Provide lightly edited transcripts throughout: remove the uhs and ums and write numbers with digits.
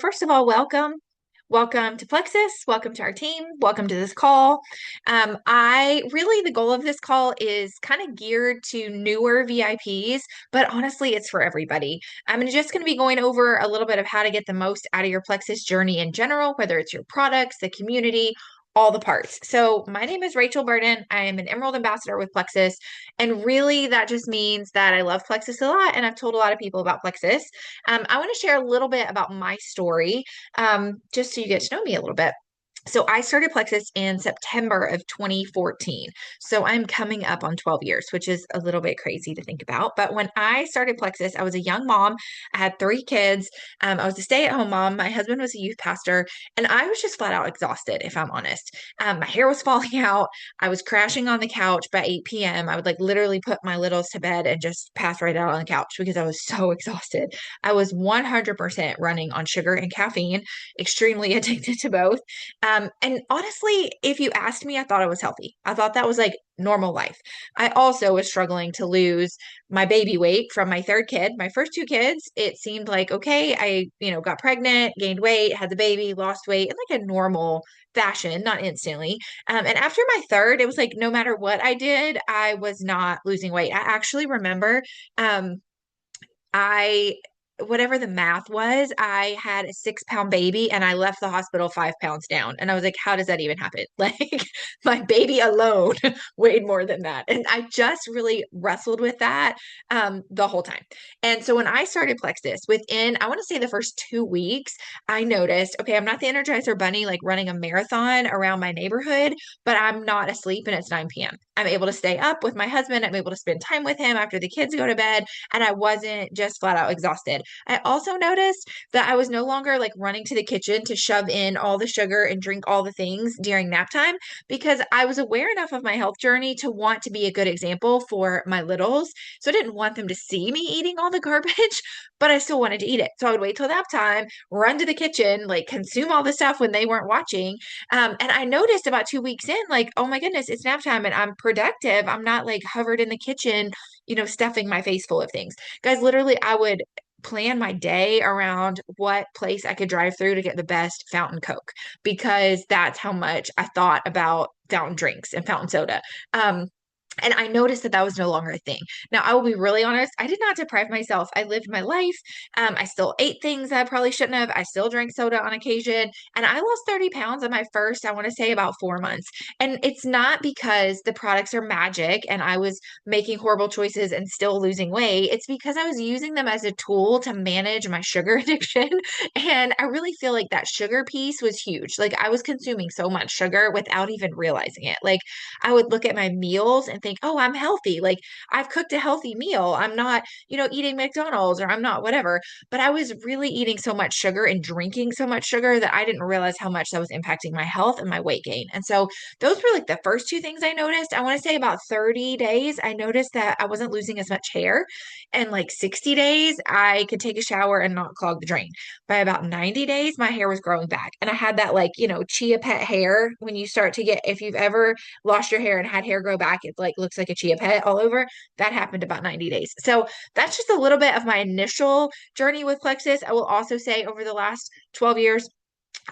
First of all, welcome. Welcome to Plexus. Welcome to our team. Welcome to this call. The goal of this call is kind of geared to newer VIPs, but honestly, it's for everybody. I'm just going to be going over a little bit of how to get the most out of your Plexus journey in general, whether it's your products, the community, all the parts. So, my name is Rachel Burden. I am an Emerald Ambassador with Plexus. And really, that just means that I love Plexus a lot. And I've told a lot of people about Plexus. I want to share a little bit about my story, just so you get to know me a little bit. So I started Plexus in September of 2014. So I'm coming up on 12 years, which is a little bit crazy to think about. But when I started Plexus, I was a young mom. I had three kids. I was a stay-at-home mom. My husband was a youth pastor, and I was just flat out exhausted, if I'm honest. My hair was falling out. I was crashing on the couch by 8 p.m. I would like literally put my littles to bed and just pass right out on the couch because I was so exhausted. I was 100% running on sugar and caffeine, extremely addicted to both. And honestly, if you asked me, I thought I was healthy. I thought that was like normal life. I also was struggling to lose my baby weight from my third kid. My first two kids, it seemed like, okay, got pregnant, gained weight, had the baby, lost weight in like a normal fashion, not instantly. And after my third, it was like no matter what I did, I was not losing weight. I actually remember I whatever the math was, I had a 6 pound baby and I left the hospital 5 pounds down. And I was like, how does that even happen? Like my baby alone weighed more than that. And I just really wrestled with that the whole time. And so when I started Plexus, within, I want to say the first 2 weeks, I noticed, okay, I'm not the Energizer Bunny like running a marathon around my neighborhood, but I'm not asleep and it's 9 p.m. I'm able to stay up with my husband. I'm able to spend time with him after the kids go to bed and I wasn't just flat out exhausted. I also noticed that I was no longer like running to the kitchen to shove in all the sugar and drink all the things during nap time because I was aware enough of my health journey to want to be a good example for my littles. So I didn't want them to see me eating all the garbage, but I still wanted to eat it. So I would wait till nap time, run to the kitchen, like consume all the stuff when they weren't watching. And I noticed about 2 weeks in, like, oh my goodness, it's nap time and I'm productive. I'm not like hovered in the kitchen, stuffing my face full of things. Guys, literally, I would plan my day around what place I could drive through to get the best fountain Coke because that's how much I thought about fountain drinks and fountain soda. And I noticed that that was no longer a thing. Now, I will be really honest. I did not deprive myself. I lived my life. I still ate things that I probably shouldn't have. I still drank soda on occasion. And I lost 30 pounds in my first, I want to say about 4 months. And it's not because the products are magic and I was making horrible choices and still losing weight. It's because I was using them as a tool to manage my sugar addiction. And I really feel like that sugar piece was huge. Like I was consuming so much sugar without even realizing it. Like I would look at my meals and think, oh, I'm healthy. Like I've cooked a healthy meal. I'm not, eating McDonald's or I'm not whatever. But I was really eating so much sugar and drinking so much sugar that I didn't realize how much that was impacting my health and my weight gain. And so those were like the first two things I noticed. I want to say about 30 days, I noticed that I wasn't losing as much hair. And like 60 days, I could take a shower and not clog the drain. By about 90 days, my hair was growing back. And I had that like, chia pet hair when you start to get, if you've ever lost your hair and had hair grow back, it like looks like a chia pet all over. That happened about 90 days. So that's just a little bit of my initial journey with Plexus. I will also say over the last 12 years,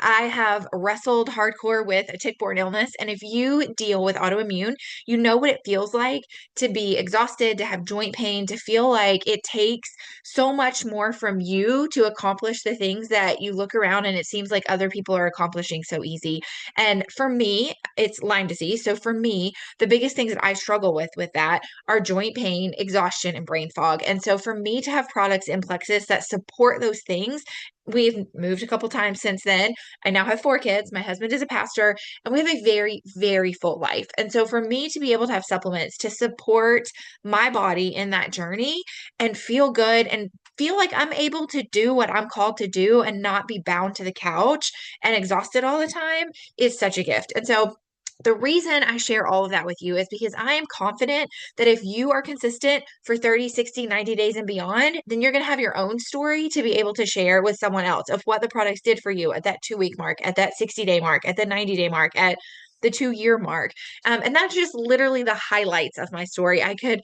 I have wrestled hardcore with a tick-borne illness. And if you deal with autoimmune, you know what it feels like to be exhausted, to have joint pain, to feel like it takes so much more from you to accomplish the things that you look around and it seems like other people are accomplishing so easy. And for me, it's Lyme disease. So for me, the biggest things that I struggle with that are joint pain, exhaustion, and brain fog. And so for me to have products in Plexus that support those things, we've moved a couple times since then. I now have four kids. My husband is a pastor, and we have a very, very full life. And so, for me to be able to have supplements to support my body in that journey and feel good and feel like I'm able to do what I'm called to do and not be bound to the couch and exhausted all the time is such a gift. And so, the reason I share all of that with you is because I am confident that if you are consistent for 30, 60, 90 days and beyond, then you're going to have your own story to be able to share with someone else of what the products did for you at that 2 week mark, at that 60-day mark, at the 90-day mark, at the 2 year mark. And that's just literally the highlights of my story. I could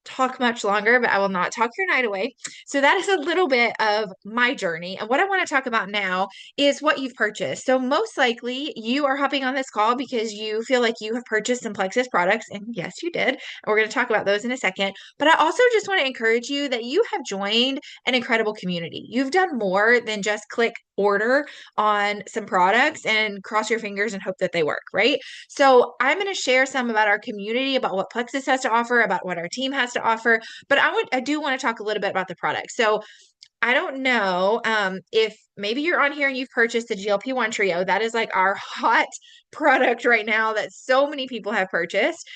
talk much longer, but I will not talk your night away. So that is a little bit of my journey. And what I want to talk about now is what you've purchased. So most likely you are hopping on this call because you feel like you have purchased some Plexus products. And yes, you did. And we're going to talk about those in a second. But I also just want to encourage you that you have joined an incredible community. You've done more than just click order on some products and cross your fingers and hope that they work, right? So I'm going to share some about our community, about what Plexus has to offer, about what our team has to offer. But I do want to talk a little bit about the product. So I don't know if maybe you're on here and you've purchased the GLP-1 Trio. That is like our hot product right now that so many people have purchased.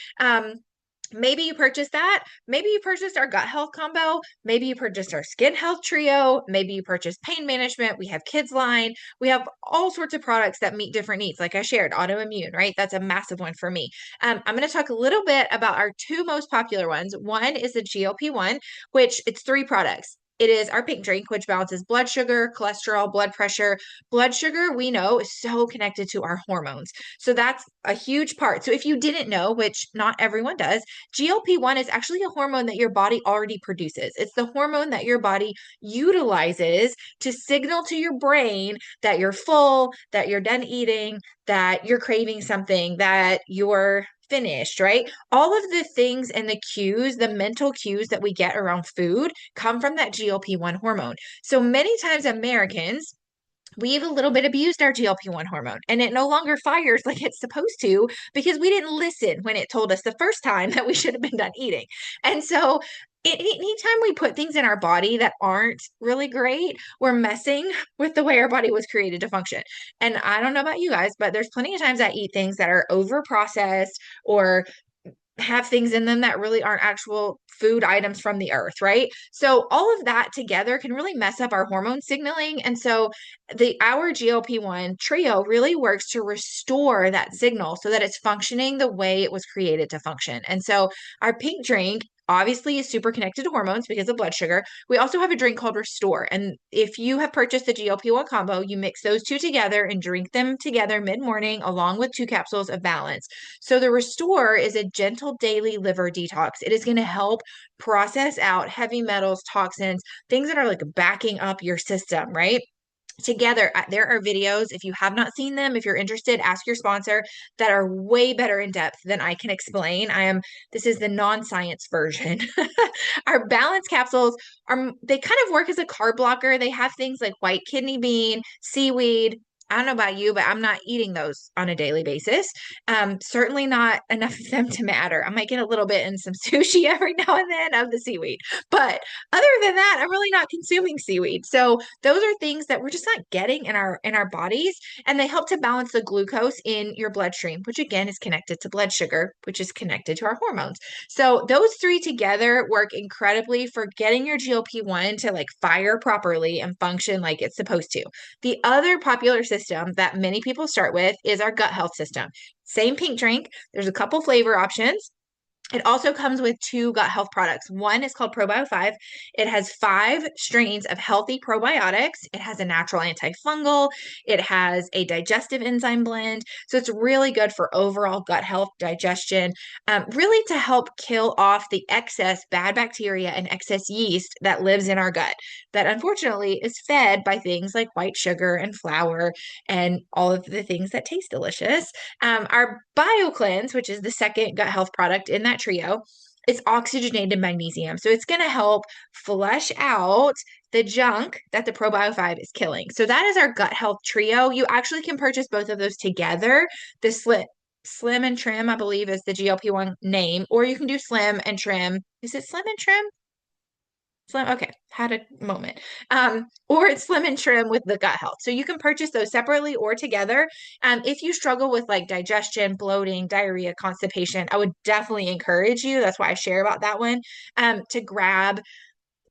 Maybe you purchased that. Maybe you purchased our gut health combo. Maybe you purchased our skin health trio. Maybe you purchased pain management. We have kids line. We have all sorts of products that meet different needs. Like I shared, autoimmune, right? That's a massive one for me. I'm going to talk a little bit about our two most popular ones. One is the GLP-1, which it's three products. It is our pink drink, which balances blood sugar, cholesterol, blood pressure. Blood sugar, we know, is so connected to our hormones. So that's a huge part. So if you didn't know, which not everyone does, GLP-1 is actually a hormone that your body already produces. It's the hormone that your body utilizes to signal to your brain that you're full, that you're done eating, that you're craving something, that you're finished, right? All of the things and the cues, the mental cues that we get around food come from that GLP-1 hormone. So many times Americans, we've a little bit abused our GLP-1 hormone and it no longer fires like it's supposed to because we didn't listen when it told us the first time that we should have been done eating. And so anytime we put things in our body that aren't really great, we're messing with the way our body was created to function. And I don't know about you guys, but there's plenty of times I eat things that are over processed or have things in them that really aren't actual food items from the earth, right? So all of that together can really mess up our hormone signaling. And so our GLP-1 trio really works to restore that signal so that it's functioning the way it was created to function. And so our pink drink obviously is super connected to hormones because of blood sugar. We also have a drink called Restore. And if you have purchased the GLP-1 combo, you mix those two together and drink them together mid-morning along with 2 capsules of Balance. So the Restore is a gentle daily liver detox. It is going to help process out heavy metals, toxins, things that are like backing up your system, right? Together, there are videos. If you have not seen them, if you're interested, ask your sponsor, that are way better in depth than I can explain. This is the non-science version. Our balance capsules they kind of work as a carb blocker. They have things like white kidney bean, seaweed. I don't know about you, but I'm not eating those on a daily basis. Certainly not enough of them to matter. I might get a little bit in some sushi every now and then of the seaweed. But other than that, I'm really not consuming seaweed. So those are things that we're just not getting in our bodies, and they help to balance the glucose in your bloodstream, which again is connected to blood sugar, which is connected to our hormones. So those three together work incredibly for getting your GLP-1 to like fire properly and function like it's supposed to. The other popular system that many people start with is our gut health system. Same pink drink. There's a couple flavor options. It also comes with two gut health products. One is called ProBio 5. It has 5 strains of healthy probiotics. It has a natural antifungal. It has a digestive enzyme blend. So it's really good for overall gut health, digestion, really to help kill off the excess bad bacteria and excess yeast that lives in our gut, that unfortunately is fed by things like white sugar and flour and all of the things that taste delicious. Our BioCleanse, which is the second gut health product in that trio, is oxygenated magnesium. So it's going to help flush out the junk that the ProBio 5 is killing. So that is our gut health trio. You actually can purchase both of those together. The Slim and Trim, I believe, is the GLP-1 name, or you can do Slim and Trim. Is it Slim and Trim? Slim, okay, had a moment. Or it's Slim and Trim with the gut health. So you can purchase those separately or together. If you struggle with like digestion, bloating, diarrhea, constipation, I would definitely encourage you. That's why I share about that one, to grab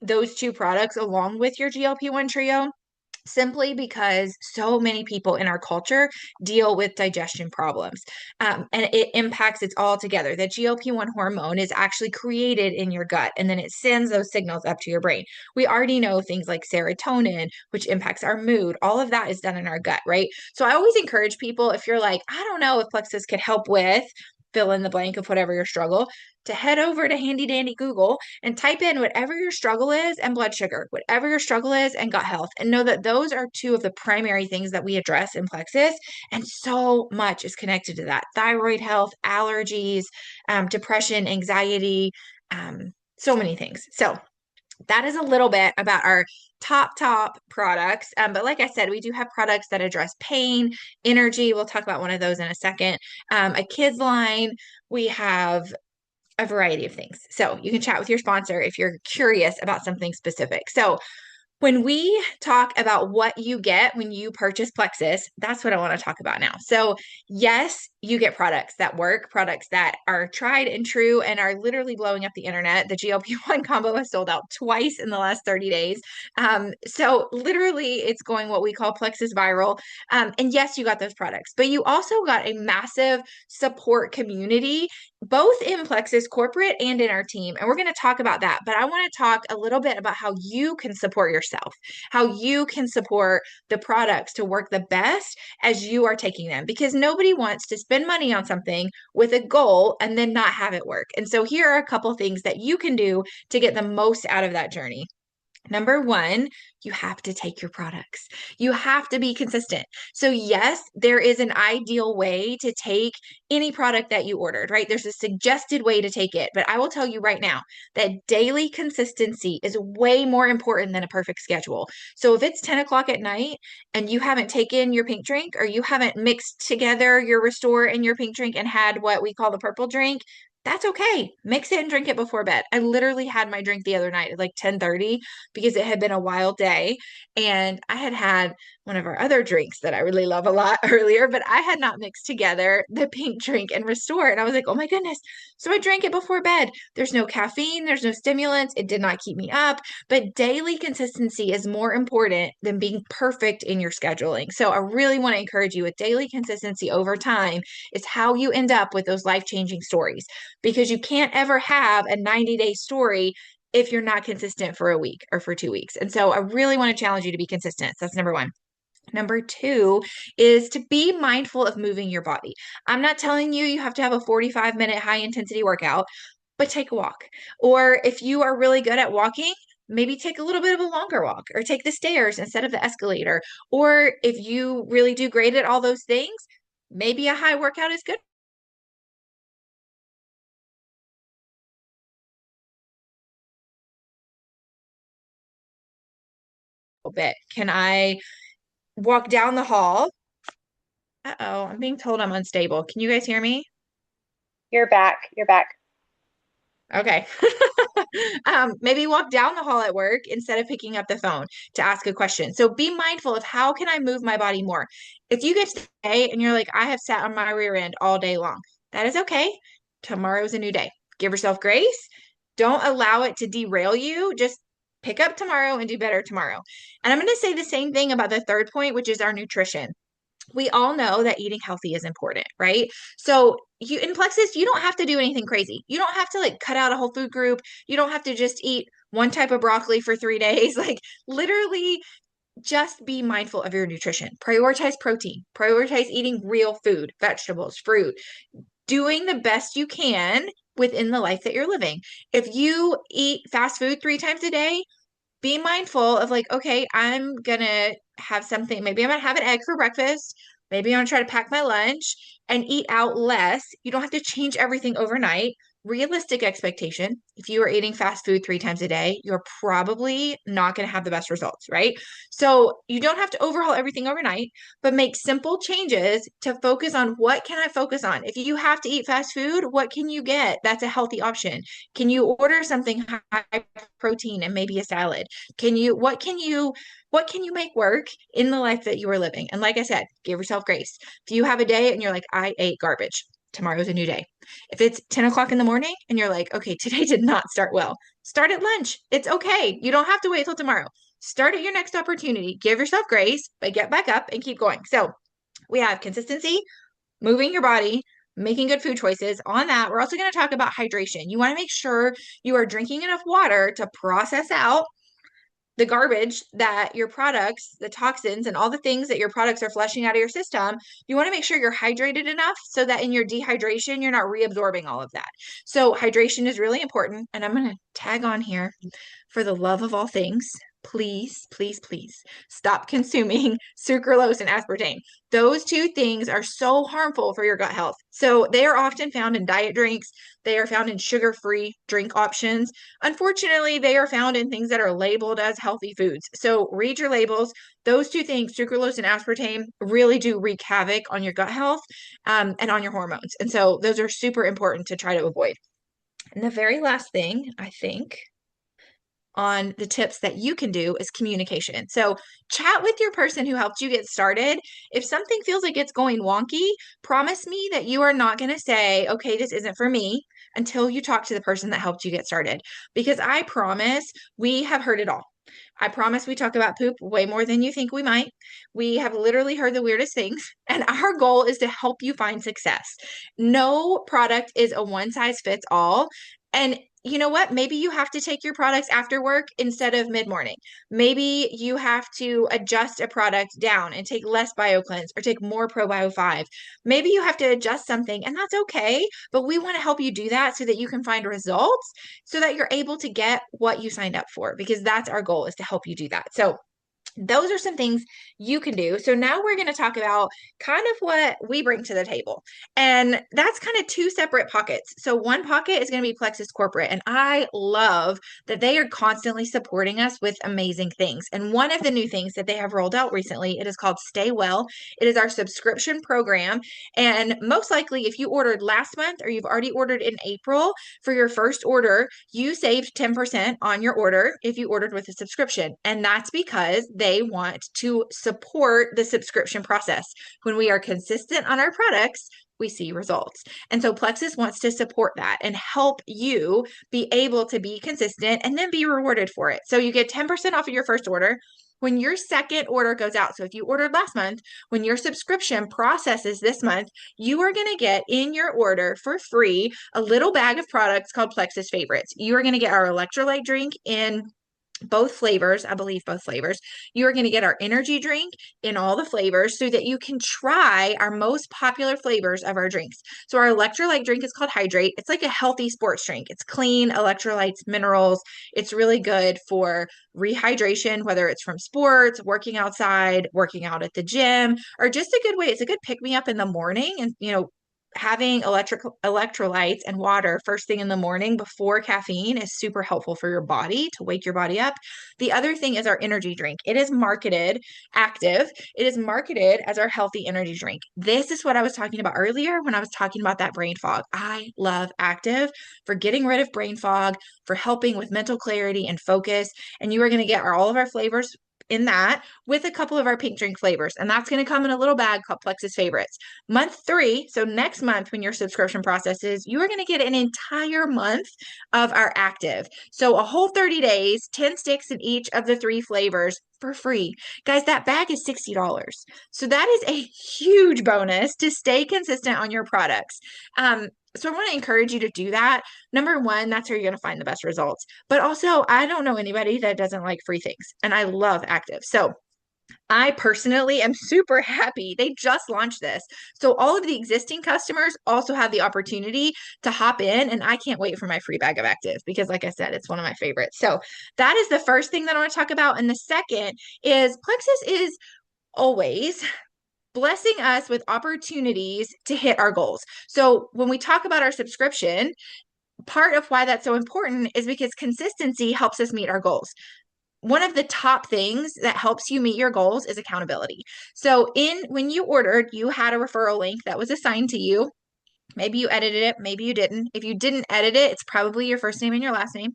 those two products along with your GLP-1 trio, simply because so many people in our culture deal with digestion problems. And it impacts it all together. The GLP-1 hormone is actually created in your gut, and then it sends those signals up to your brain. We already know things like serotonin, which impacts our mood. All of that is done in our gut, right? So I always encourage people, if you're like, I don't know if Plexus could help with fill in the blank of whatever your struggle, to head over to handy dandy Google and type in whatever your struggle is and blood sugar, whatever your struggle is and gut health, and know that those are two of the primary things that we address in Plexus. And so much is connected to that: thyroid health, allergies, depression, anxiety, so many things. So that is a little bit about our top products. But like I said, we do have products that address pain, energy. We'll talk about one of those in a second. A kids line. We have a variety of things. So you can chat with your sponsor if you're curious about something specific. So when we talk about what you get when you purchase Plexus, that's what I want to talk about now. So, yes, you get products that work, products that are tried and true and are literally blowing up the internet. The GLP-1 combo has sold out twice in the last 30 days. So, literally, it's going what we call Plexus viral. And yes, you got those products, but you also got a massive support community, both in Plexus corporate and in our team. And we're going to talk about that. But I want to talk a little bit about how you can support yourself, how you can support the products to work the best as you are taking them, because nobody wants to spend money on something with a goal and then not have it work. And so here are a couple things that you can do to get the most out of that journey. Number one, you have to take your products. You have to be consistent. So, yes, there is an ideal way to take any product that you ordered, right? There's a suggested way to take it. But I will tell you right now that daily consistency is way more important than a perfect schedule. So, if it's 10 o'clock at night and you haven't taken your pink drink, or you haven't mixed together your Restore and your pink drink and had what we call the purple drink, that's okay. Mix it and drink it before bed. I literally had my drink the other night at like 10:30 because it had been a wild day, and I had one of our other drinks that I really love a lot earlier, but I had not mixed together the pink drink and Restore. And I was like, oh my goodness. So I drank it before bed. There's no caffeine, there's no stimulants. It did not keep me up, but daily consistency is more important than being perfect in your scheduling. So I really want to encourage you with daily consistency over time is how you end up with those life-changing stories, because you can't ever have a 90-day story if you're not consistent for a week or for 2 weeks. And so I really want to challenge you to be consistent. So that's number one. Number two is to be mindful of moving your body. I'm not telling you you have to have a 45-minute high intensity workout, but take a walk. Or if you are really good at walking, maybe take a little bit of a longer walk, or take the stairs instead of the escalator. Or if you really do great at all those things, maybe a high workout is good. A bit. Can I walk down the hall? Uh-oh, I'm being told I'm unstable. Can you guys hear me? You're back. You're back. Okay. Maybe walk down the hall at work instead of picking up the phone to ask a question. So be mindful of how can I move my body more? If you get to day and you're like, I have sat on my rear end all day long, that is okay. Tomorrow's a new day. Give yourself grace. Don't allow it to derail you. Just pick up tomorrow and do better tomorrow. And I'm going to say the same thing about the third point, which is our nutrition. We all know that eating healthy is important, right? So you in Plexus, you don't have to do anything crazy. You don't have to like cut out a whole food group. You don't have to just eat one type of broccoli for 3 days. Like literally just be mindful of your nutrition. Prioritize protein. Prioritize eating real food, vegetables, fruit, doing the best you can within the life that you're living. If you eat fast food 3 times a day, be mindful of like, okay, I'm gonna have something. Maybe I'm gonna have an egg for breakfast. Maybe I'm gonna try to pack my lunch and eat out less. You don't have to change everything overnight. Realistic expectation. If you are eating fast food 3 times a day, you're probably not going to have the best results, right? So you don't have to overhaul everything overnight, but make simple changes to focus on what can I focus on. If you have to eat fast food, what can you get? That's a healthy option. Can you order something high protein and maybe a salad? What can you make work in the life that you are living? And like I said, give yourself grace. If you have a day and you're like, I ate garbage, tomorrow's a new day. If it's 10 o'clock in the morning and you're like, okay, today did not start well, start at lunch. It's okay. You don't have to wait till tomorrow. Start at your next opportunity. Give yourself grace, but get back up and keep going. So we have consistency, moving your body, making good food choices. On that, we're also going to talk about hydration. You want to make sure you are drinking enough water to process out the garbage that your products, the toxins, and all the things that your products are flushing out of your system, you want to make sure you're hydrated enough so that in your dehydration, you're not reabsorbing all of that. So, hydration is really important. And I'm going to tag on here for the love of all things. Please, please, please stop consuming sucralose and aspartame. Those two things are so harmful for your gut health. So, they are often found in diet drinks, they are found in sugar free drink options. Unfortunately, they are found in things that are labeled as healthy foods. So read your labels. Those two things, sucralose and aspartame, really do wreak havoc on your gut health and on your hormones. And so those are super important to try to avoid. And the very last thing, I think, on the tips that you can do is communication. So, chat with your person who helped you get started. If something feels like it's going wonky, promise me that you are not going to say, okay, this isn't for me until you talk to the person that helped you get started. Because I promise we have heard it all. I promise we talk about poop way more than you think we might. We have literally heard the weirdest things, and our goal is to help you find success. No product is a one size fits all. And you know what? Maybe you have to take your products after work instead of mid morning. Maybe you have to adjust a product down and take less BioCleanse or take more ProBio 5. Maybe you have to adjust something, and that's okay. But we want to help you do that so that you can find results so that you're able to get what you signed up for, because that's our goal is to help you do that. So those are some things you can do. So now we're going to talk about kind of what we bring to the table. And that's kind of two separate pockets. So one pocket is going to be Plexus Corporate. And I love that they are constantly supporting us with amazing things. And one of the new things that they have rolled out recently, it is called Stay Well. It is our subscription program. And most likely, if you ordered last month or you've already ordered in April, for your first order, you saved 10% on your order if you ordered with a subscription. And that's because they want to support the subscription process. When we are consistent on our products, we see results. And so Plexus wants to support that and help you be able to be consistent and then be rewarded for it. So you get 10% off of your first order. When your second order goes out, so if you ordered last month, when your subscription processes this month, you are going to get in your order for free a little bag of products called Plexus Favorites. You are going to get our electrolyte drink in both flavors, I believe both flavors. You are going to get our energy drink in all the flavors so that you can try our most popular flavors of our drinks. So our electrolyte drink is called Hydrate. It's like a healthy sports drink. It's clean, electrolytes, minerals. It's really good for rehydration, whether it's from sports, working outside, working out at the gym, or just a good way. It's a good pick me up in the morning. And, having electrolytes and water first thing in the morning before caffeine is super helpful for your body to wake your body up. The other thing is our energy drink. It is marketed active. It is marketed as our healthy energy drink. This is what I was talking about earlier when I was talking about that brain fog. I love active for getting rid of brain fog, for helping with mental clarity and focus. And you are going to get all of our flavors in that with a couple of our pink drink flavors. And that's going to come in a little bag called Plexus Favorites. Month 3, so next month when your subscription processes, you are going to get an entire month of our active. So a whole 30 days, 10 sticks in each of the 3 flavors for free. Guys, that bag is $60. So that is a huge bonus to stay consistent on your products. So I want to encourage you to do that. Number one, that's where you're going to find the best results. But also, I don't know anybody that doesn't like free things, and I love active. So I personally am super happy. They just launched this. So all of the existing customers also have the opportunity to hop in, and I can't wait for my free bag of active because, like I said, it's one of my favorites. So that is the first thing that I want to talk about. And the second is Plexus is always blessing us with opportunities to hit our goals. So when we talk about our subscription, part of why that's so important is because consistency helps us meet our goals. One of the top things that helps you meet your goals is accountability. So in when you ordered, you had a referral link that was assigned to you. Maybe you edited it, maybe you didn't. If you didn't edit it, it's probably your first name and your last name.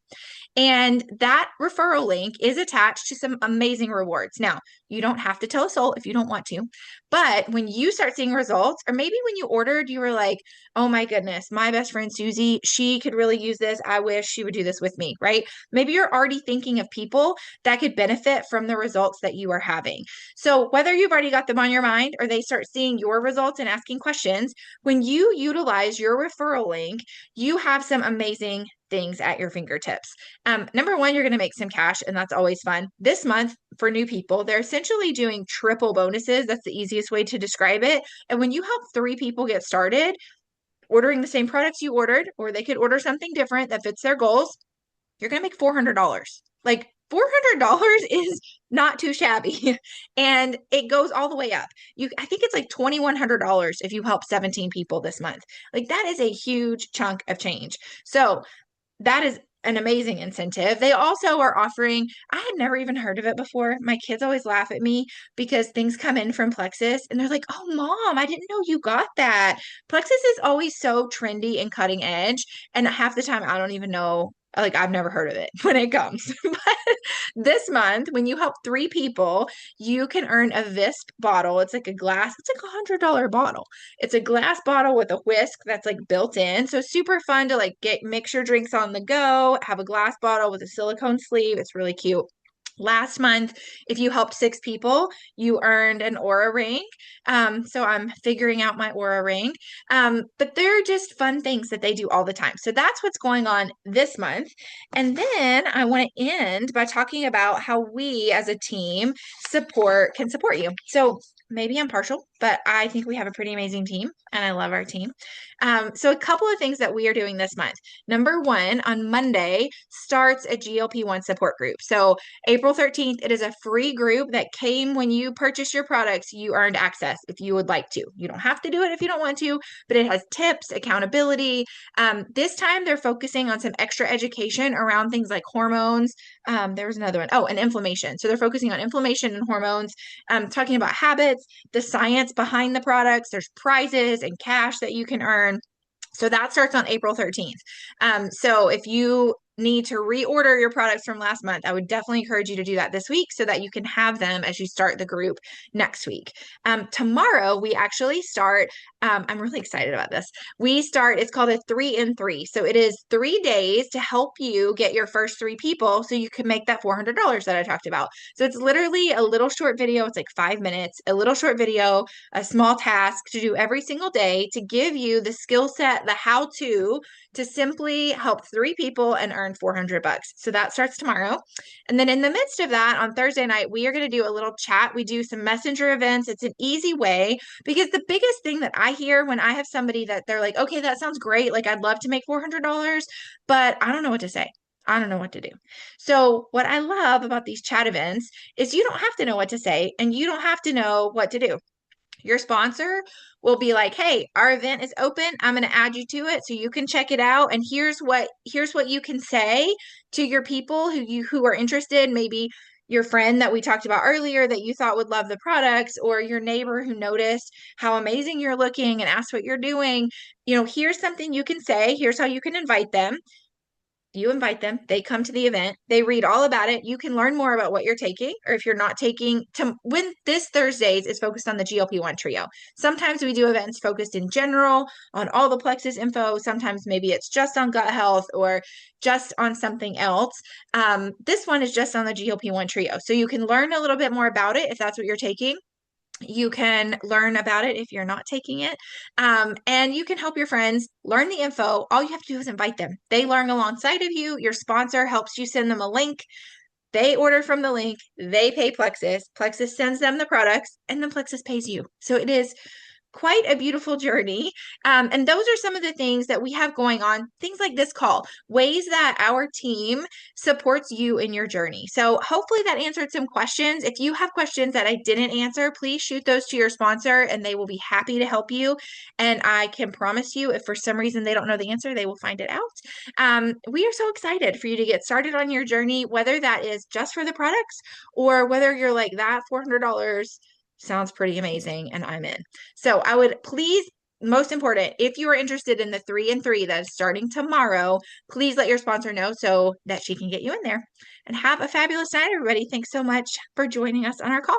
And that referral link is attached to some amazing rewards. Now, you don't have to tell a soul if you don't want to, but when you start seeing results, or maybe when you ordered, you were like, oh my goodness, my best friend Susie, she could really use this. I wish she would do this with me, right? Maybe you're already thinking of people that could benefit from the results that you are having. So whether you've already got them on your mind or they start seeing your results and asking questions, when you utilize utilize your referral link, you have some amazing things at your fingertips. Number one, you're going to make some cash, and that's always fun. This month, for new people, they're essentially doing triple bonuses. That's the easiest way to describe it. And when you help three people get started, ordering the same products you ordered, or they could order something different that fits their goals, you're going to make $400. Like $400 is not too shabby. And it goes all the way up. I think it's like $2,100 if you help 17 people this month. Like that is a huge chunk of change. So that is an amazing incentive. They also are offering, I had never even heard of it before. My kids always laugh at me because things come in from Plexus and they're like, "Oh, mom, I didn't know you got that." Plexus is always so trendy and cutting edge. And half the time, I don't even know. Like, I've never heard of it when it comes. But this month, when you help three people, you can earn a Visp bottle. It's like a glass, it's like $100 bottle. It's a glass bottle with a whisk that's like built in. So super fun to like get mix your drinks on the go, have a glass bottle with a silicone sleeve. It's really cute. Last month, if you helped six people, you earned an Aura ring. So I'm figuring out my Aura ring. But they're just fun things that they do all the time. So that's what's going on this month. And then I want to end by talking about how we as a team can support you. So maybe I'm partial, but I think we have a pretty amazing team and I love our team. So a couple of things that we are doing this month. Number one, on Monday starts a GLP-1 support group. So April 13th, it is a free group that came when you purchase your products, you earned access if you would like to. You don't have to do it if you don't want to, but it has tips, accountability. This time they're focusing on some extra education around things like hormones. There was another one. Oh, and inflammation. So they're focusing on inflammation and hormones, talking about habits, the science behind the products. There's prizes and cash that you can earn. So that starts on April 13th. So if you need to reorder your products from last month, I would definitely encourage you to do that this week so that you can have them as you start the group next week. Tomorrow, we actually start. I'm really excited about this. It's called a 3-in-3. So it is 3 days to help you get your first three people so you can make that $400 that I talked about. So it's literally a little short video. It's like 5 minutes, a little short video, a small task to do every single day to give you the skill set, the how to simply help three people and earn $400. So that starts tomorrow. And then in the midst of that, on Thursday night, we are going to do a little chat. We do some messenger events. It's an easy way because the biggest thing that I hear when I have somebody that they're like, "Okay, that sounds great. Like, I'd love to make $400, but I don't know what to say. I don't know what to do." So, what I love about these chat events is you don't have to know what to say and you don't have to know what to do. Your sponsor will be like, "Hey, our event is open. I'm going to add you to it so you can check it out. And here's what you can say to your people who are interested, maybe your friend that we talked about earlier that you thought would love the products, or your neighbor who noticed how amazing you're looking and asked what you're doing. Here's something you can say. Here's how you can invite them." You invite them, they come to the event, they read all about it. You can learn more about what you're taking, or if you're not taking to when this Thursdays is focused on the GLP-1 trio. Sometimes we do events focused in general on all the Plexus info. Sometimes maybe it's just on gut health or just on something else. This one is just on the GLP-1 trio. So you can learn a little bit more about it if that's what you're taking. You can learn about it if you're not taking it. And you can help your friends learn the info. All you have to do is invite them. They learn alongside of you. Your sponsor helps you send them a link. They order from the link. They pay Plexus. Plexus sends them the products, and then Plexus pays you. So it is quite a beautiful journey. And those are some of the things that we have going on, things like this call, ways that our team supports you in your journey. So hopefully that answered some questions. If you have questions that I didn't answer, please shoot those to your sponsor and they will be happy to help you. And I can promise you, if for some reason they don't know the answer, they will find it out. We are so excited for you to get started on your journey, whether that is just for the products or whether you're like, that $400 sounds pretty amazing and I'm in. So I would please, most important, if you are interested in the 3-in-3 that is starting tomorrow, please let your sponsor know so that she can get you in there. And have a fabulous night, everybody. Thanks so much for joining us on our call.